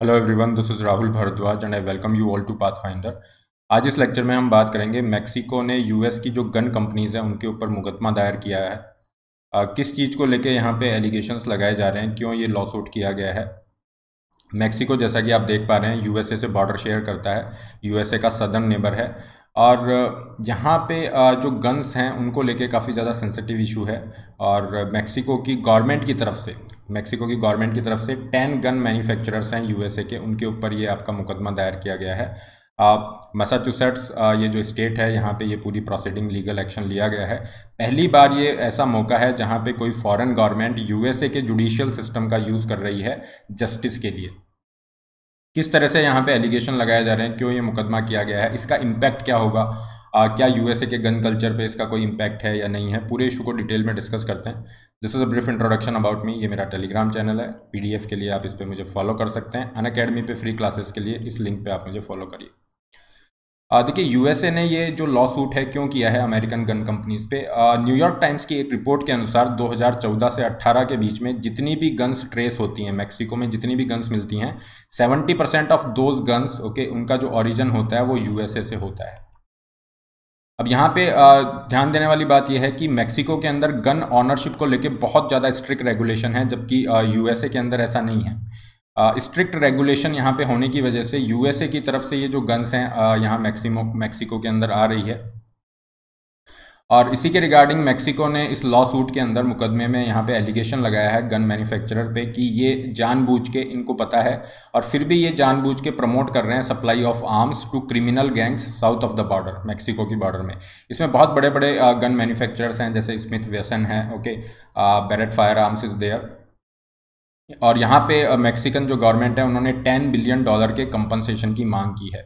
Hello everyone, this is Rahul Bhardwaj and I welcome you all to Pathfinder. आज इस lecture में हम बात करेंगे मेक्सिको ने यूएस की जो गन कंपनीज़ हैं उनके ऊपर मुकदमा दायर किया है। किस चीज़ को लेके यहाँ पे एलिगेशंस लगाए जा रहे हैं, क्यों ये लॉ सूट किया गया है। मेक्सिको जैसा कि आप देख पा रहे हैं यूएसए से बॉर्डर शेयर करता है, यूएसए का सदर्न नेबर है। और यहाँ पे जो गन्स हैं उनको लेके काफ़ी ज़्यादा सेंसिटिव इशू है। और मेक्सिको की गवर्नमेंट की तरफ से 10 गन मैन्युफैक्चरर्स हैं यूएसए के, उनके ऊपर ये आपका मुकदमा दायर किया गया है। मैसाचुसेट्स ये जो स्टेट है, यहाँ पे ये पूरी प्रोसीडिंग लीगल एक्शन लिया गया है। पहली बार ये ऐसा मौका है जहाँ पे कोई फॉरेन गवर्नमेंट यूएसए के जुडिशियल सिस्टम का यूज़ कर रही है जस्टिस के लिए। किस तरह से यहाँ पे एलिगेशन लगाए जा रहे हैं, क्यों ये मुकदमा किया गया है, इसका इम्पैक्ट क्या होगा, क्या यूएसए के गन कल्चर पे इसका कोई इम्पैक्ट है या नहीं है, पूरे इशू को डिटेल में डिस्कस करते हैं। This is a brief introduction about me. ये मेरा टेलीग्राम चैनल है, पीडीएफ के लिए आप इस पर मुझे फॉलो कर सकते हैं। अनअकैडमी पे फ्री क्लासेस के लिए इस लिंक पे आप मुझे फॉलो करिए। देखिए, यूएसए ने ये जो लॉ सूट है क्यों किया है अमेरिकन गन कंपनीज पे। न्यूयॉर्क टाइम्स की एक रिपोर्ट के अनुसार 2014 से 18 के बीच में जितनी भी गन्स ट्रेस होती हैं मेक्सिको में, जितनी भी गन्स मिलती हैं, 70% ऑफ दोज गन्स उनका जो ओरिजिन होता है वो यूएसए से होता है। अब यहाँ पे ध्यान देने वाली बात यह है कि मेक्सिको के अंदर गन ऑनरशिप को लेके बहुत ज़्यादा स्ट्रिक्ट रेगुलेशन है, जबकि यूएसए के अंदर ऐसा नहीं है। स्ट्रिक्ट रेगुलेशन यहाँ पे होने की वजह से यूएसए की तरफ से ये जो गन्स हैं यहाँ मेक्सिको के अंदर आ रही है। और इसी के रिगार्डिंग मेक्सिको ने इस लॉ सूट के अंदर मुकदमे में यहाँ पे एलिगेशन लगाया है गन मैन्युफैक्चरर पे कि ये जानबूझ के, इनको पता है और फिर भी ये जानबूझ के प्रमोट कर रहे हैं supply of arms to criminal gangs south of the border, Mexico की बॉर्डर में। इसमें बहुत बड़े बड़े गन मैन्युफैक्चरर्स हैं, जैसे स्मिथ वेसन है, Beretta firearms is there. और यहाँ पे मेक्सिकन जो गवर्नमेंट है उन्होंने $10 बिलियन के कंपनसेशन की मांग की है।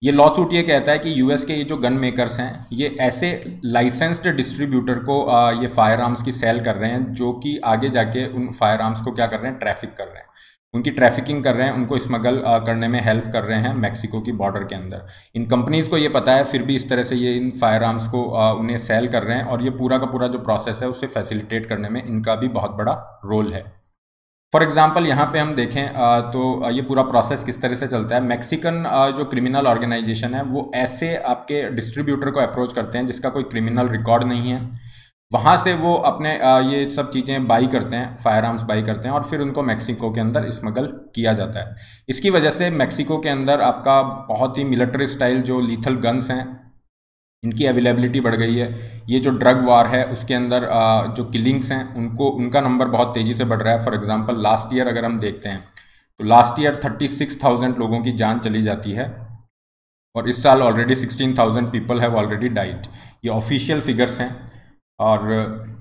ये लॉ सूट ये कहता है कि यूएस के ये जो गन मेकर्स हैं ये ऐसे लाइसेंस्ड डिस्ट्रीब्यूटर को ये फायर आर्म्स की सेल कर रहे हैं, जो कि आगे जाके उन फायर आर्म्स को क्या कर रहे हैं, ट्रैफिक कर रहे हैं, उनकी ट्रैफिकिंग कर रहे हैं, उनको स्मगल करने में हेल्प कर रहे हैं मेक्सिको की बॉर्डर के अंदर। इन कंपनीज़ को ये पता है, फिर भी इस तरह से ये इन फायर आर्म्स को उन्हें सेल कर रहे हैं, और ये पूरा का पूरा जो प्रोसेस है उसे फैसिलिटेट करने में इनका भी बहुत बड़ा रोल है। फॉर एग्जाम्पल यहाँ पे हम देखें तो ये पूरा प्रोसेस किस तरह से चलता है। मैक्सिकन जो क्रिमिनल ऑर्गेनाइजेशन है वो ऐसे आपके डिस्ट्रीब्यूटर को अप्रोच करते हैं जिसका कोई क्रिमिनल रिकॉर्ड नहीं है, वहाँ से वो अपने ये सब चीज़ें बाई करते हैं, फायर आर्म्स बाई करते हैं, और फिर उनको मेक्सिको के अंदर स्मगल किया जाता है। इसकी वजह से मेक्सिको के अंदर आपका बहुत ही मिलिट्री स्टाइल जो लीथल गन्स हैं इनकी अवेलेबिलिटी बढ़ गई है। ये जो ड्रग वार है उसके अंदर जो किलिंग्स हैं उनका नंबर बहुत तेज़ी से बढ़ रहा है। फॉर एग्जांपल लास्ट ईयर अगर हम देखते हैं तो लास्ट ईयर 36,000 लोगों की जान चली जाती है, और इस साल already 16,000 people have already died. ये ऑफिशियल फिगर्स हैं। और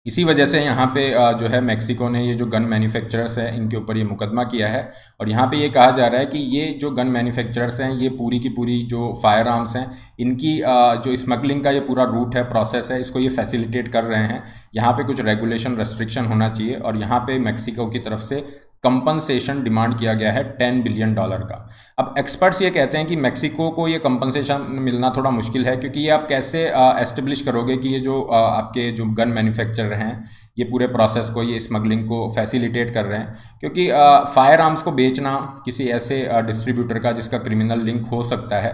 इसी वजह से यहाँ पे जो है मेक्सिको ने ये जो गन मैन्युफैक्चरर्स हैं इनके ऊपर ये मुकदमा किया है। और यहाँ पे ये कहा जा रहा है कि ये जो गन मैन्युफैक्चरर्स हैं ये पूरी की पूरी जो फायर आर्म्स हैं इनकी जो स्मगलिंग का ये पूरा रूट है, प्रोसेस है, इसको ये फैसिलिटेट कर रहे हैं। यहाँ पे कुछ रेगुलेशन रेस्ट्रिक्शन होना चाहिए, और यहाँ पे मेक्सिको की तरफ से कंपनसेशन डिमांड किया गया है $10 बिलियन का। अब एक्सपर्ट्स ये कहते हैं कि मेक्सिको को ये कंपनसेशन मिलना थोड़ा मुश्किल है, क्योंकि ये आप कैसे एस्टेब्लिश करोगे कि ये जो आपके जो गन मैन्युफैक्चरर हैं ये पूरे प्रोसेस को, ये स्मगलिंग को फैसिलिटेट कर रहे हैं। क्योंकि फायर आर्म्स को बेचना किसी ऐसे डिस्ट्रीब्यूटर का जिसका क्रिमिनल लिंक हो सकता है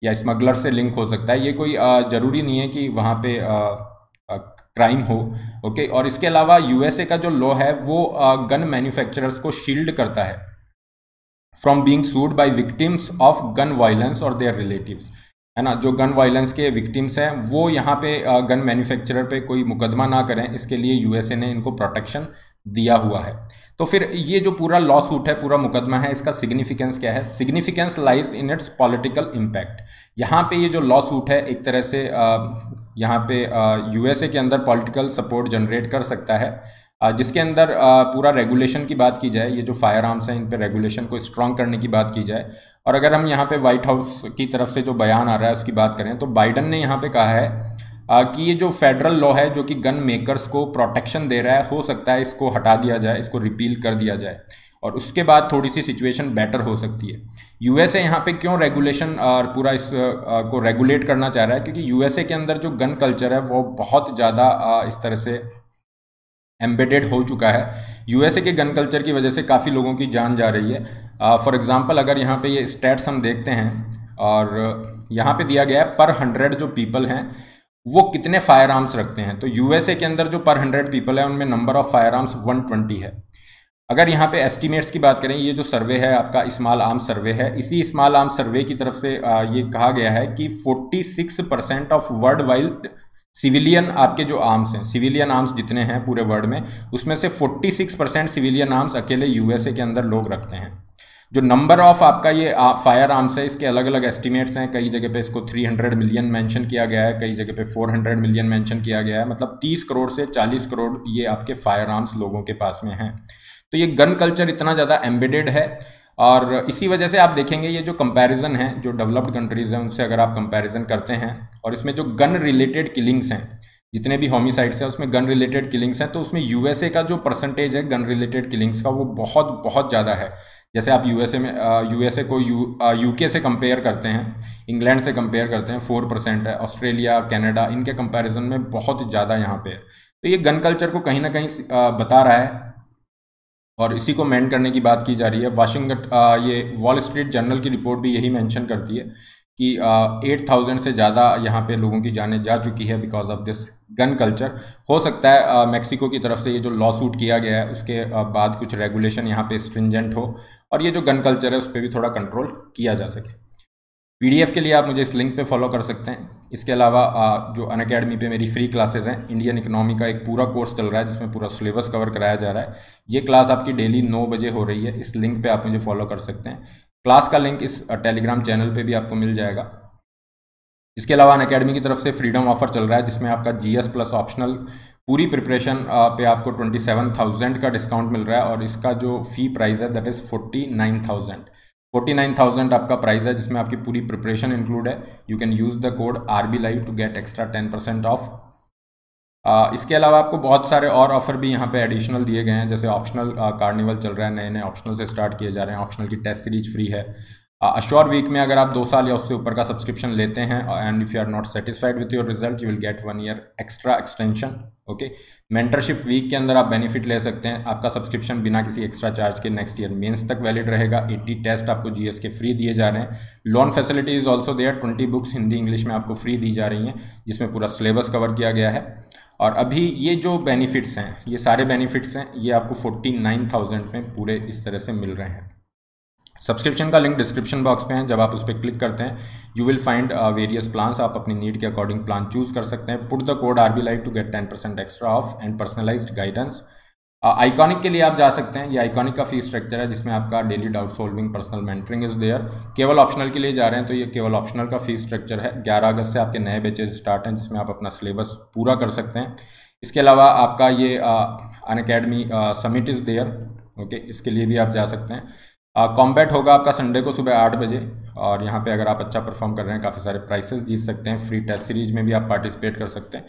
या स्मगलर से लिंक हो सकता है, ये कोई ज़रूरी नहीं है कि वहाँ पे क्राइम हो। और इसके अलावा यूएसए का जो लॉ है वो गन मैन्युफैक्चरर्स को शील्ड करता है from being sued by victims of gun violence और देयर रिलेटिव्स, है ना। जो गन वायलेंस के विक्टिम्स हैं वो यहाँ पे गन मैन्युफैक्चरर पे कोई मुकदमा ना करें, इसके लिए यूएसए ने इनको प्रोटेक्शन दिया हुआ है। तो फिर ये जो पूरा लॉ सूट है, पूरा मुकदमा है, इसका सिग्निफिकेंस क्या है? Significance lies in its political impact. यहाँ पे ये जो लॉ सूट है एक तरह से यहाँ पे यूएसए के अंदर पॉलिटिकल सपोर्ट जनरेट कर सकता है, जिसके अंदर पूरा रेगुलेशन की बात की जाए, ये जो फायर आर्म्स हैं इन पे रेगुलेशन को स्ट्रॉन्ग करने की बात की जाए। और अगर हम यहाँ पे व्हाइट हाउस की तरफ से जो बयान आ रहा है उसकी बात करें तो बाइडन ने यहाँ पे कहा है कि ये जो फेडरल लॉ है जो कि गन मेकर्स को प्रोटेक्शन दे रहा है, हो सकता है इसको हटा दिया जाए, इसको रिपील कर दिया जाए, और उसके बाद थोड़ी सी सिचुएशन बेटर हो सकती है। यूएसए यहाँ पे क्यों रेगुलेशन और पूरा इस को रेगुलेट करना चाह रहा है? क्योंकि यूएसए के अंदर जो गन कल्चर है वो बहुत ज़्यादा इस तरह से एम्बेडेड हो चुका है। यूएसए के गन कल्चर की वजह से काफ़ी लोगों की जान जा रही है। फॉर एग्जांपल अगर यहाँ पे ये स्टैट्स हम देखते हैं और यहाँ पे दिया गया है पर 100 जो पीपल हैं वो कितने फायर आर्म्स रखते हैं। तो यूएसए के अंदर जो पर 100 पीपल है उनमें नंबर ऑफ फायर आर्म्स 120 है। अगर यहाँ पे एस्टिमेट्स की बात करें, ये जो सर्वे है आपका स्मॉल आर्म्स सर्वे है, इसी स्मॉल आर्म्स सर्वे की तरफ से ये कहा गया है कि 46% ऑफ वर्ल्ड वाइड सिविलियन आपके जो आर्म्स हैं, सिविलियन आर्म्स जितने हैं पूरे वर्ल्ड में, उसमें से 46% सिविलियन आर्म्स अकेले यूएसए के अंदर लोग रखते हैं। जो नंबर ऑफ आपका ये फायर आर्म्स है, इसके अलग अलग एस्टिमेट्स हैं। कई जगह पे इसको 300 मिलियन मेंशन किया गया है, कई जगह पे 400 मिलियन मेंशन किया गया है। मतलब 30 करोड़ से 40 करोड़ ये आपके फायर आर्म्स लोगों के पास में हैं। तो ये गन कल्चर इतना ज़्यादा एम्बेडेड है और इसी वजह से आप देखेंगे ये जो कंपैरिजन है जो डेवलप्ड कंट्रीज़ हैं उनसे अगर आप कंपैरिजन करते हैं और इसमें जो गन रिलेटेड किलिंग्स हैं, जितने भी होमिसाइड्स हैं उसमें गन रिलेटेड किलिंग्स हैं, तो उसमें यूएसए का जो परसेंटेज है गन रिलेटेड किलिंग्स का वो बहुत बहुत ज़्यादा है। जैसे आप यूएसए को यूके से कंपेयर करते हैं, इंग्लैंड से कंपेयर करते हैं 4% है, ऑस्ट्रेलिया कनाडा इनके कंपैरिजन में बहुत ज़्यादा यहाँ पे है। तो ये गन कल्चर को कहीं ना कहीं बता रहा है और इसी को मेंट करने की बात की जा रही है। ये वॉल स्ट्रीट जर्नल की रिपोर्ट भी यही मेंशन करती है कि 8000 से ज़्यादा यहाँ पे लोगों की जानें जा चुकी है because of this gun culture. हो सकता है मेक्सिको की तरफ से ये जो लॉ सूट किया गया है उसके बाद कुछ रेगुलेशन यहाँ पे स्ट्रिंजेंट हो और ये जो गन कल्चर है उस पर भी थोड़ा कंट्रोल किया जा सके। पीडीएफ के लिए आप मुझे इस लिंक पे फॉलो कर सकते हैं। इसके अलावा जो अनअकैडमी पे मेरी फ्री क्लासेस हैं, इंडियन इकोनॉमी का एक पूरा कोर्स चल रहा है जिसमें पूरा सिलेबस कवर कराया जा रहा है। ये क्लास आपकी डेली 9 बजे हो रही है। इस लिंक पे आप मुझे फॉलो कर सकते हैं। क्लास का लिंक इस टेलीग्राम चैनल पे भी आपको मिल जाएगा। इसके अलावा अनअकैडमी की तरफ से फ्रीडम ऑफर चल रहा है जिसमें आपका जीएस प्लस ऑप्शनल पूरी प्रिपरेशन पे आपको 27,000 का डिस्काउंट मिल रहा है और इसका जो फ़ी प्राइस है दैट इज़ 49,000 आपका प्राइस है जिसमें आपकी पूरी प्रिपरेशन इंक्लूड है। You can use the code RB Live to get extra 10% off. इसके अलावा आपको बहुत सारे और ऑफर भी यहाँ पे एडिशनल दिए गए हैं, जैसे ऑप्शनल कार्निवल चल रहा है, नए नए ऑप्शनल से स्टार्ट किए जा रहे हैं। ऑप्शनल की टेस्ट सीरीज फ्री है। अश्योर वीक में अगर आप 2 साल या उससे ऊपर का सब्सक्रिप्शन लेते हैं and if you are not satisfied with your result you will get 1 year extra extension. Okay, mentorship week के अंदर आप बेनिफिट ले सकते हैं। आपका सब्सक्रिप्शन बिना किसी एक्स्ट्रा चार्ज के नेक्स्ट ईयर मेंस तक वैलिड रहेगा। 80 टेस्ट आपको जीएस के फ्री दिए जा रहे हैं। Loan facility is also there. 20 books Hindi English में आपको फ्री दी जा रही हैं जिसमें पूरा सिलेबस कवर किया गया है। और अभी ये जो बेनिफिट्स हैं, ये सारे बेनिफिट्स हैं, ये आपको 49,000 में पूरे इस तरह से मिल रहे हैं। सब्सक्रिप्शन का लिंक डिस्क्रिप्शन बॉक्स पे है। जब आप उस पर क्लिक करते हैं you will find various plans. आप अपनी नीड के अकॉर्डिंग प्लान चूज कर सकते हैं। Put the code RB Live to get 10% extra off and personalized guidance. Iconic के लिए आप जा सकते हैं। ये आइकॉनिक का फी स्ट्रक्चर है जिसमें आपका daily doubt solving, personal mentoring is there. केवल ऑप्शनल के लिए जा रहे हैं तो ये केवल ऑप्शनल का फी स्ट्रक्चर है। 11 अगस्त से आपके नए बैचेज स्टार्ट हैं जिसमें आप अपना सिलेबस पूरा कर सकते हैं। इसके अलावा आपका ये Unacademy summit is there. Okay, इसके लिए भी आप जा सकते हैं। कॉम्बैट होगा आपका संडे को सुबह 8 बजे और यहाँ पे अगर आप अच्छा परफॉर्म कर रहे हैं काफ़ी सारे प्राइसेस जीत सकते हैं। फ्री टेस्ट सीरीज में भी आप पार्टिसिपेट कर सकते हैं।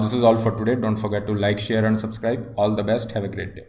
This is all for today. Don't forget to like, share and subscribe. All the best, have a great day.